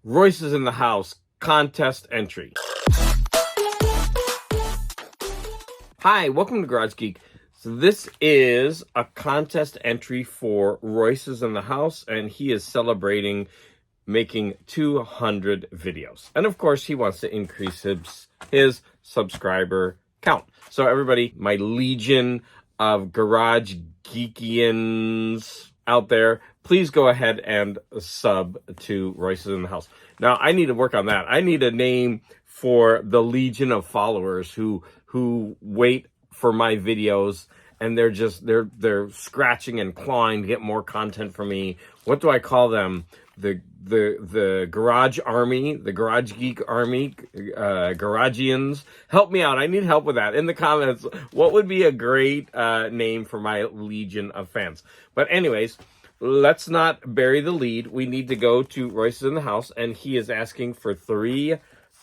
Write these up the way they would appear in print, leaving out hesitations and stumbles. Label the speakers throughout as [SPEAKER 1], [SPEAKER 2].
[SPEAKER 1] Royce is in the house. Contest entry. Hi, welcome to Garage Geek. So this is a contest entry for Royce is in the house, and he is celebrating making 200 videos. And of course, he wants to increase his subscriber count. So everybody, my legion of Garage Geekians out there, please go ahead and sub to Royce is in the house. Now, I need to work on that. I need a name for the legion of followers who wait for my videos and they're scratching and clawing to get more content from me. What do I call them? The Garage Army, the Garage Geek Army, Garagians. Help me out. I need help with that. In the comments, what would be a great name for my legion of fans? But anyways, let's not bury the lead. We need to go to Royce is in the house, and he is asking for 3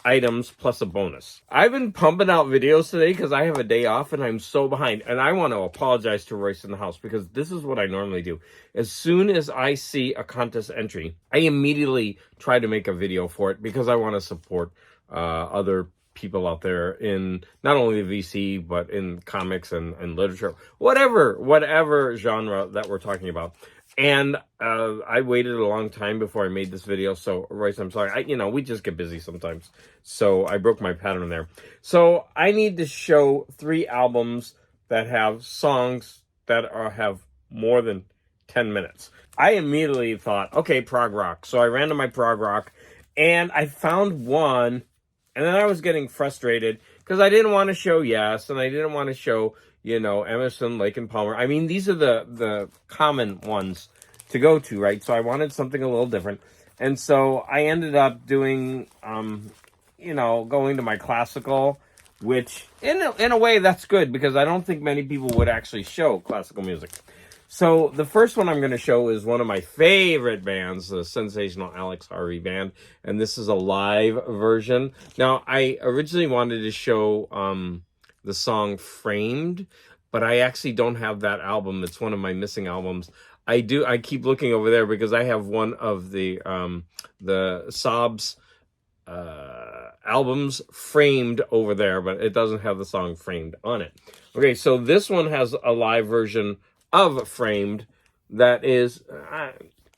[SPEAKER 1] items plus a bonus. I've been pumping out videos today because I have a day off and I'm so behind. And I want to apologize to Royce in the house because this is what I normally do. As soon as I see a contest entry, I immediately try to make a video for it because I want to support other people out there in not only the VC, but in comics and literature, whatever genre that we're talking about. And I waited a long time before I made this video. So, Royce, I'm sorry. We just get busy sometimes. So I broke my pattern there. So I need to show 3 albums that have songs that have more than 10 minutes. I immediately thought, okay, prog rock. So I ran to my prog rock and I found one. And then I was getting frustrated because I didn't want to show Yes. And I didn't want to show Emerson, Lake and Palmer. I mean, these are the common ones to go to, right? So I wanted something a little different. And so I ended up doing, going to my classical, which in a way that's good because I don't think many people would actually show classical music. So the first one I'm going to show is one of my favorite bands, the Sensational Alex Harvey Band. And this is a live version. Now, I originally wanted to show the song Framed, but I actually don't have that album. It's one of my missing albums. I keep looking over there because I have one of the Sobs albums framed over there, but it doesn't have the song Framed on it. Okay, so this one has a live version of Framed that is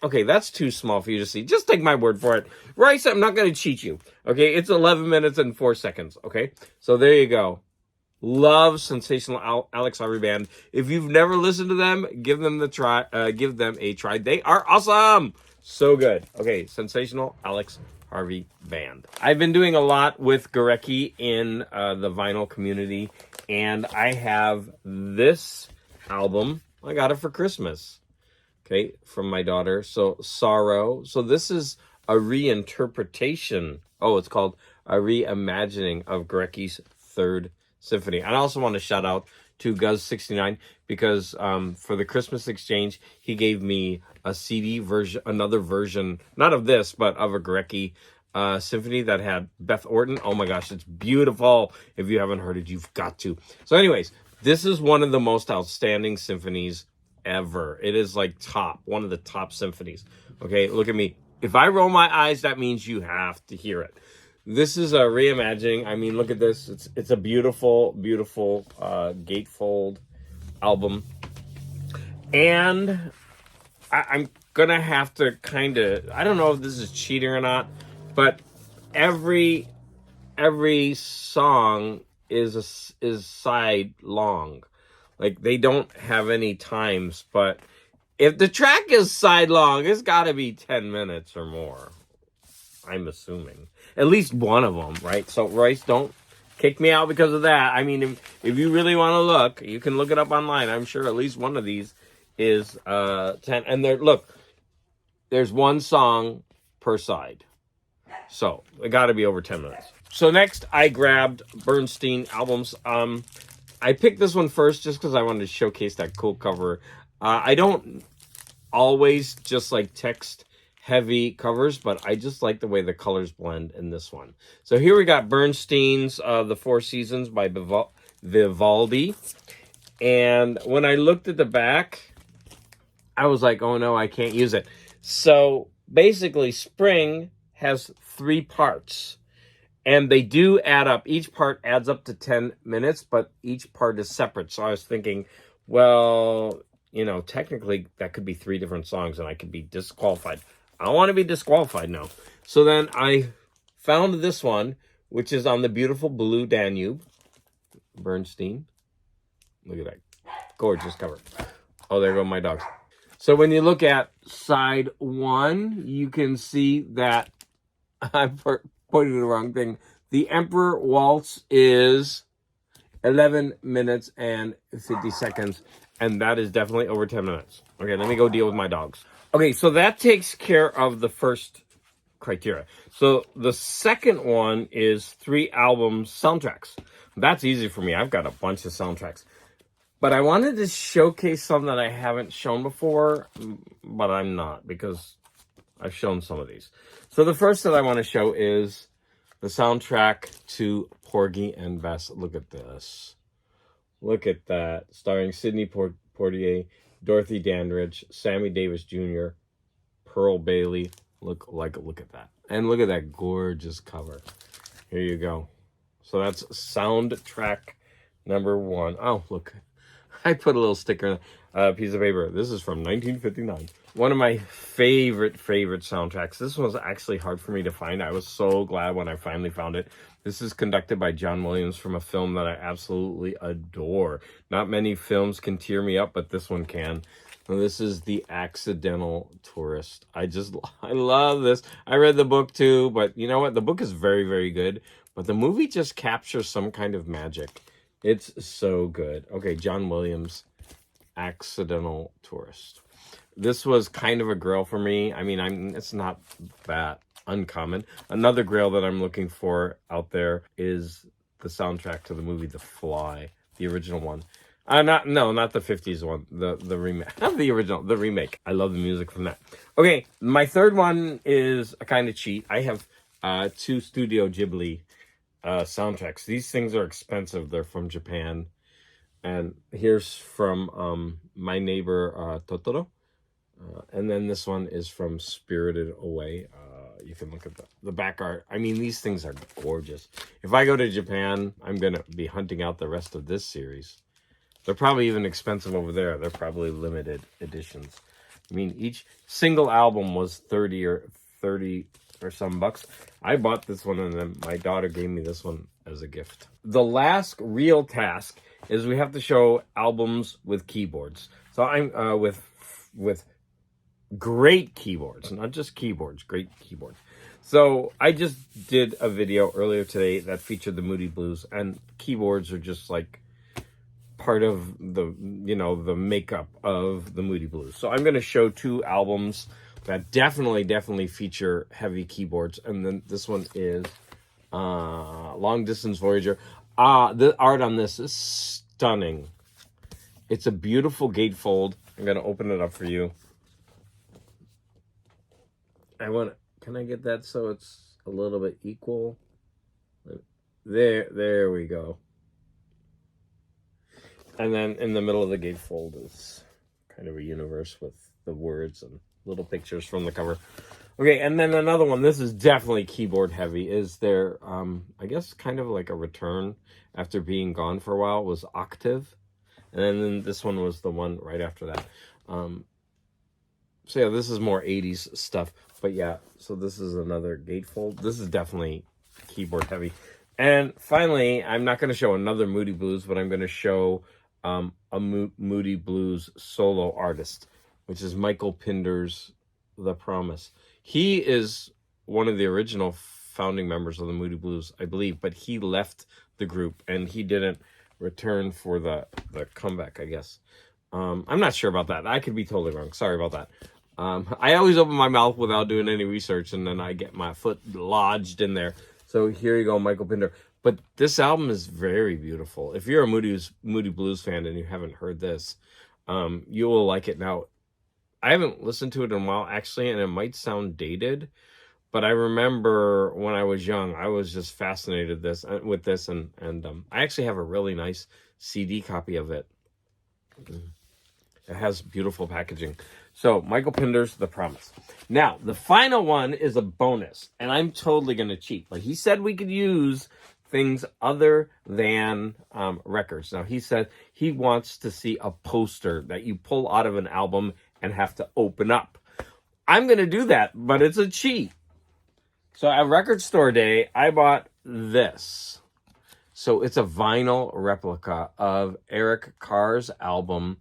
[SPEAKER 1] okay, that's too small for you to see. Just take my word for it. Royce, I'm not going to cheat you. Okay, it's 11 minutes and 4 seconds. Okay, so there you go. Love Sensational Alex Harvey Band. If you've never listened to them, give them a try. They are awesome. So good. Okay, Sensational Alex Harvey Band. I've been doing a lot with Gurecki in the vinyl community, and I have this album. I got it for Christmas. Okay, from my daughter. So Sorrow. So this is a reinterpretation. Oh, it's called a reimagining of Gurecki's Third Symphony. And I also want to shout out to Guz69 because for the Christmas exchange, he gave me a CD version, another version, not of this, but of a Gurecki symphony that had Beth Orton. Oh my gosh, it's beautiful. If you haven't heard it, you've got to. So anyways, this is one of the most outstanding symphonies ever. It is like one of the top symphonies. Okay, look at me. If I roll my eyes, that means you have to hear it. This is a reimagining. I mean, look at this. It's a beautiful, beautiful gatefold album. And I'm going to have to kind of, I don't know if this is cheating or not, but every song is side long. Like, they don't have any times, but if the track is side long, it's got to be 10 minutes or more. I'm assuming. At least one of them, right? So, Royce, don't kick me out because of that. I mean, if you really want to look, you can look it up online. I'm sure at least one of these is 10. And there's one song per side. So, it got to be over 10 minutes. So, next, I grabbed Bernstein albums. I picked this one first just because I wanted to showcase that cool cover. I don't always just like text heavy covers, but I just like the way the colors blend in this one. So here we got Bernstein's The Four Seasons by Vivaldi. And when I looked at the back, I was like, oh no, I can't use it. So basically spring has 3 parts. And they do add up. Each part adds up to 10 minutes, but each part is separate. So I was thinking, well, technically that could be 3 different songs and I could be disqualified. I don't want to be disqualified now. So then I found this one, which is on the beautiful blue Danube. Bernstein. Look at that. Gorgeous cover. Oh, there go my dogs. So when you look at side 1, you can see that I pointed the wrong thing. The Emperor Waltz is 11 minutes and 50 seconds. And that is definitely over 10 minutes. Okay, let me go deal with my dogs. Okay, so that takes care of the first criteria. So the second one is 3 album soundtracks. That's easy for me. I've got a bunch of soundtracks. But I wanted to showcase some that I haven't shown before, but I'm not because I've shown some of these. So the first that I want to show is the soundtrack to Porgy and Bess. Look at this. Look at that. Starring Sidney Poitier, Dorothy Dandridge, Sammy Davis Jr., Pearl Bailey. Look at that. And look at that gorgeous cover. Here you go. So that's soundtrack number 1. Oh, look. I put a little sticker on a piece of paper. This is from 1959. One of my favorite soundtracks. This was actually hard for me to find. I was so glad when I finally found it. This is conducted by John Williams from a film that I absolutely adore. Not many films can tear me up, but this one can. And this is The Accidental Tourist. I love this. I read the book too, but you know what? The book is very, very good. But the movie just captures some kind of magic. It's so good. Okay, John Williams, Accidental Tourist. This was kind of a grail for me. I mean, it's not that uncommon. Another grail that I'm looking for out there is the soundtrack to the movie The Fly, the original one. Not the 50s one, the remake. Not the original, the remake. I love the music from that. Okay, my third one is a kind of cheat. I have 2 Studio Ghibli soundtracks. These things are expensive. They're from Japan. And here's from My Neighbor Totoro. And then this one is from Spirited Away. You can look at the back art. I mean, these things are gorgeous. If I go to Japan, I'm going to be hunting out the rest of this series. They're probably even expensive over there. They're probably limited editions. I mean, each single album was 30 or some bucks. I bought this one, and then my daughter gave me this one as a gift. The last real task is we have to show albums with keyboards. So I'm with great keyboards, not just keyboards, great keyboards. So I just did a video earlier today that featured the Moody Blues, and keyboards are just like part of the makeup of the Moody Blues. So I'm going to show 2 albums that definitely feature heavy keyboards. And then this one is Long Distance Voyager. The art on this is stunning. It's a beautiful gatefold. I'm going to open it up for you. Can I get that so it's a little bit equal? There we go. And then in the middle of the gatefold is kind of a universe with the words and little pictures from the cover. Okay, and then another one, this is definitely keyboard heavy, is their, I guess kind of like a return after being gone for a while, was Octave. And then this one was the one right after that. So yeah, this is more 80s stuff. But yeah, so this is another gatefold. This is definitely keyboard heavy. And finally, I'm not going to show another Moody Blues, but I'm going to show a Moody Blues solo artist, which is Michael Pinder's The Promise. He is one of the original founding members of the Moody Blues, I believe, but he left the group and he didn't return for the comeback, I guess. I'm not sure about that. I could be totally wrong. Sorry about that. I always open my mouth without doing any research, and then I get my foot lodged in there. So here you go, Michael Pinder. But this album is very beautiful. If you're a Moody Blues fan and you haven't heard this, you will like it. Now, I haven't listened to it in a while, actually, and it might sound dated, but I remember when I was young, I was just fascinated with this, and I actually have a really nice CD copy of it. It has beautiful packaging. So Michael Pinder's The Promise. Now, the final one is a bonus, and I'm totally going to cheat. But he said we could use things other than records. Now, he said he wants to see a poster that you pull out of an album and have to open up. I'm going to do that, but it's a cheat. So at Record Store Day, I bought this. So it's a vinyl replica of Eric Carr's album.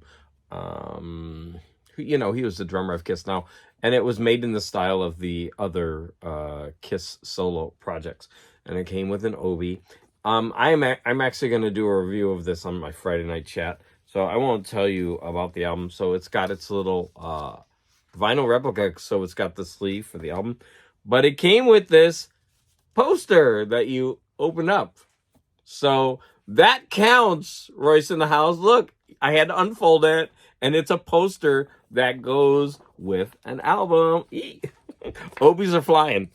[SPEAKER 1] He was the drummer of Kiss now, and it was made in the style of the other Kiss solo projects, and it came with an Obi. I'm actually going to do a review of this on my Friday night chat, so I won't tell you about the album. So it's got its little vinyl replica, so it's got the sleeve for the album, but it came with this poster that you open up. So that counts, Royce in the house. Look, I had to unfold it, and it's a poster that goes with an album. Obies are flying.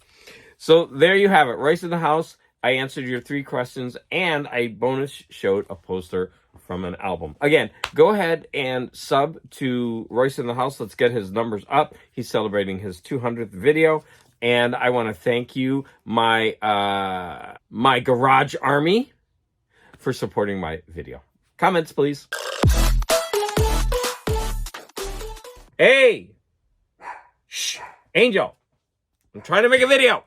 [SPEAKER 1] So there you have it. Royce in the house. I answered your 3 questions, and I bonus showed a poster from an album. Again, go ahead and sub to Royce in the house. Let's get his numbers up. He's celebrating his 200th video. And I want to thank you, my garage army, for supporting my video. Comments, please. Hey! Shh! Angel! I'm trying to make a video!